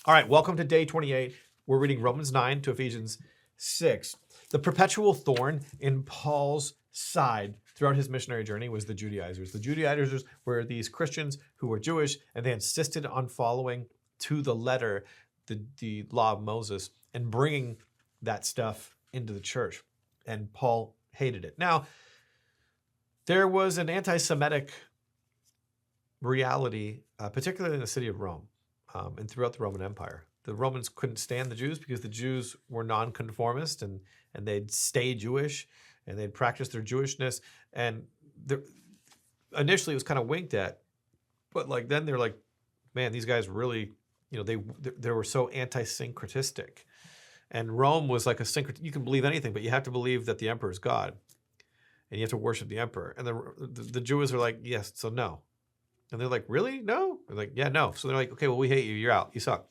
All right, welcome to day 28. We're reading Romans 9 to Ephesians 6. The perpetual thorn in Paul's side throughout his missionary journey was the Judaizers. The Judaizers were these Christians who were Jewish, and they insisted on following to the letter the law of Moses and bringing that stuff into the church. And Paul hated it. Now, there was an anti-Semitic reality, particularly in the city of Rome. And throughout the Roman Empire. The Romans couldn't stand the Jews because the Jews were nonconformist and they'd stay Jewish and they'd practice their Jewishness. And initially it was kind of winked at, but like then they're like, man, these guys really, they were so anti-syncretistic. And Rome was like you can believe anything, but you have to believe that the emperor is God and you have to worship the emperor. And the Jews are like, yes, so no. And they're like, really? No? They're like, yeah, no. So they're like, okay, well, we hate you. You're out. You suck.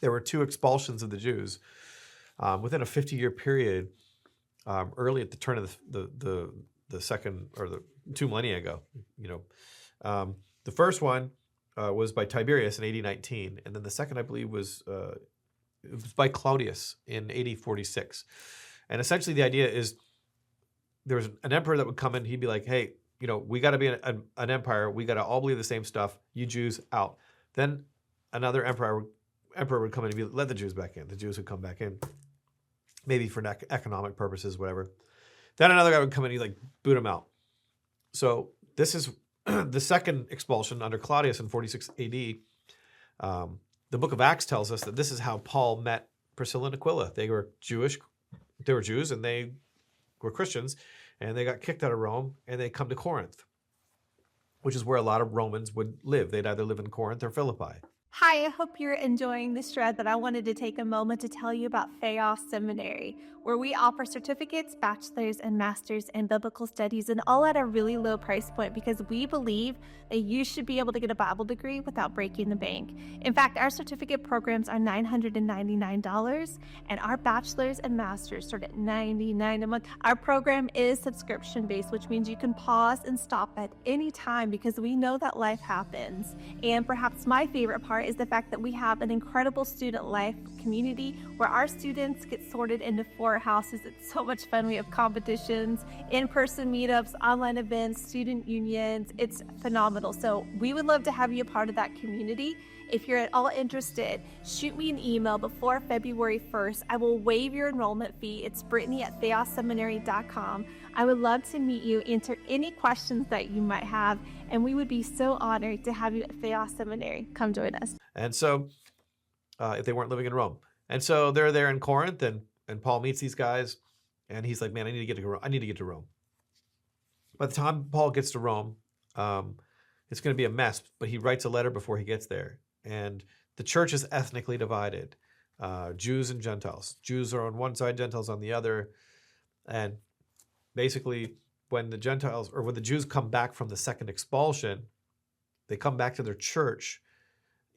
There were 2 expulsions of the Jews within a 50-year period, early at the turn of the second or the 2 millennia ago. The first one was by Tiberius in AD 19, and then the second, I believe, was by Claudius in AD 46. And essentially, the idea is there was an emperor that would come in. He'd be like, hey, we got to be an empire. We got to all believe the same stuff. You Jews out. Then another emperor would come in and be, let the Jews back in. The Jews would come back in, maybe for economic purposes, whatever. Then another guy would come in and he'd like boot him out. So this is the second expulsion under Claudius in 46 AD. The book of Acts tells us that this is how Paul met Priscilla and Aquila. They were Jews, and they were Christians. And they got kicked out of Rome, and they come to Corinth, which is where a lot of Romans would live. They'd either live in Corinth or Philippi. Hi, I hope you're enjoying this thread, but I wanted to take a moment to tell you about Theos Seminary, where we offer certificates, bachelor's, and master's in biblical studies, and all at a really low price point because we believe that you should be able to get a Bible degree without breaking the bank. In fact, our certificate programs are $999, and our bachelor's and master's start at $99 a month. Our program is subscription-based, which means you can pause and stop at any time because we know that life happens. And perhaps my favorite part is the fact that we have an incredible student life community where our students get sorted into 4 houses. It's so much fun. We have competitions, in-person meetups, online events, student unions. It's phenomenal. So we would love to have you a part of that community. If you're at all interested, shoot me an email before February 1st. I will waive your enrollment fee. It's Brittany@theosseminary.com. I would love to meet you, answer any questions that you might have, and we would be so honored to have you at Theos Seminary. Come join us. And so, if they weren't living in Rome. And so they're there in Corinth, and Paul meets these guys, and he's like, man, I need to get to Rome. By the time Paul gets to Rome, it's going to be a mess, but he writes a letter before he gets there. And the church is ethnically divided, Jews and Gentiles. Jews are on one side, Gentiles on the other. And basically, when the Jews come back from the second expulsion, they come back to their church,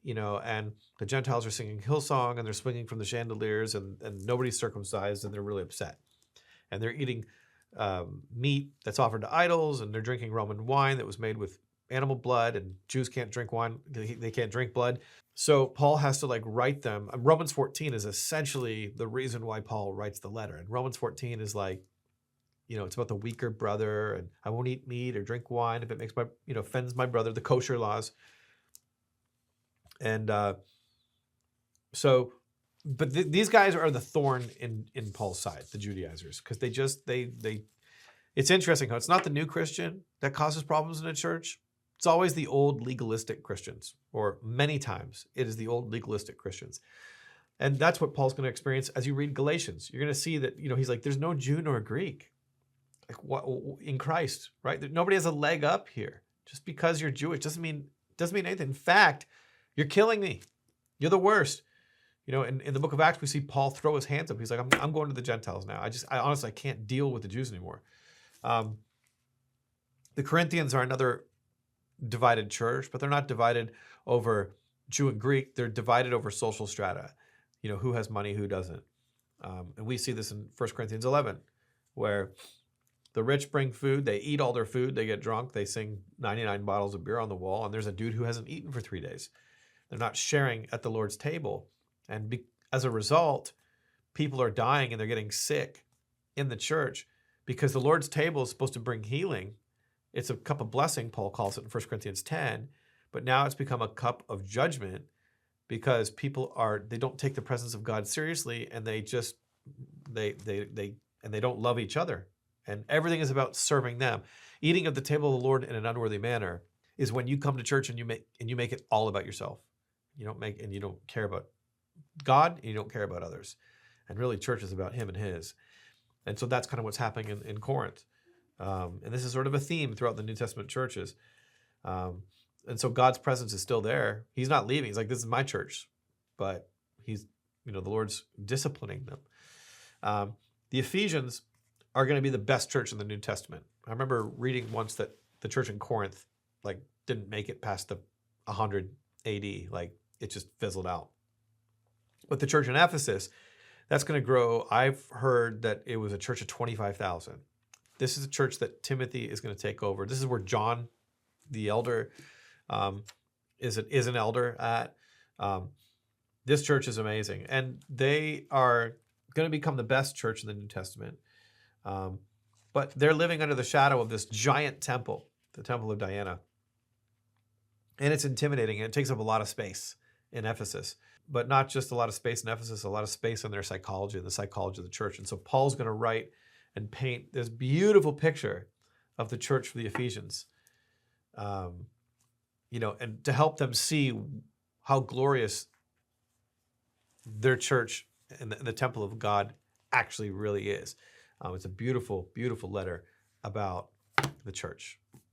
and the Gentiles are singing Hillsong and they're swinging from the chandeliers and nobody's circumcised and they're really upset. And they're eating meat that's offered to idols, and they're drinking Roman wine that was made with animal blood, and Jews can't drink wine. They can't drink blood. So Paul has to write them. Romans 14 is essentially the reason why Paul writes the letter. And Romans 14 is it's about the weaker brother, and I won't eat meat or drink wine if it makes offends my brother, the kosher laws. And these guys are the thorn in Paul's side, the Judaizers, because it's interesting how it's not the new Christian that causes problems in a church. It's always the old legalistic Christians, or many times it is the old legalistic Christians. And that's what Paul's going to experience as you read Galatians. You're going to see that, he's like, there's no Jew nor Greek in Christ, right? Nobody has a leg up here. Just because you're Jewish doesn't mean anything. In fact, you're killing me. You're the worst. In the book of Acts, we see Paul throw his hands up. He's like, I'm going to the Gentiles now. I honestly can't deal with the Jews anymore. The Corinthians are another divided church, but they're not divided over Jew and Greek. They're divided over social strata. Who has money, who doesn't. And we see this in 1 Corinthians 11, where the rich bring food, they eat all their food, they get drunk, they sing 99 bottles of beer on the wall, and there's a dude who hasn't eaten for 3 days. They're not sharing at the Lord's table. And as a result, people are dying and they're getting sick in the church because the Lord's table is supposed to bring healing. It's a cup of blessing, Paul calls it in 1 Corinthians 10, but now it's become a cup of judgment because they don't take the presence of God seriously, and they don't love each other. And everything is about serving them. Eating at the table of the Lord in an unworthy manner is when you come to church and you make it all about yourself. You don't care about God, and you don't care about others. And really, church is about him and his. And so that's kind of what's happening in Corinth. And this is sort of a theme throughout the New Testament churches. And so God's presence is still there. He's not leaving. He's like, this is my church. But the Lord's disciplining them. The Ephesians are going to be the best church in the New Testament. I remember reading once that the church in Corinth didn't make it past the 100 AD. It just fizzled out. But the church in Ephesus, that's going to grow. I've heard that it was a church of 25,000. This is a church that Timothy is going to take over. This is where John, the elder, is an elder at. This church is amazing. And they are going to become the best church in the New Testament. But they're living under the shadow of this giant temple, the Temple of Diana. And it's intimidating, and it takes up a lot of space in Ephesus. But not just a lot of space in Ephesus, a lot of space in their psychology, the psychology of the church. And so Paul's going to write and paint this beautiful picture of the church for the Ephesians, and to help them see how glorious their church and the temple of God actually really is. It's a beautiful, beautiful letter about the church.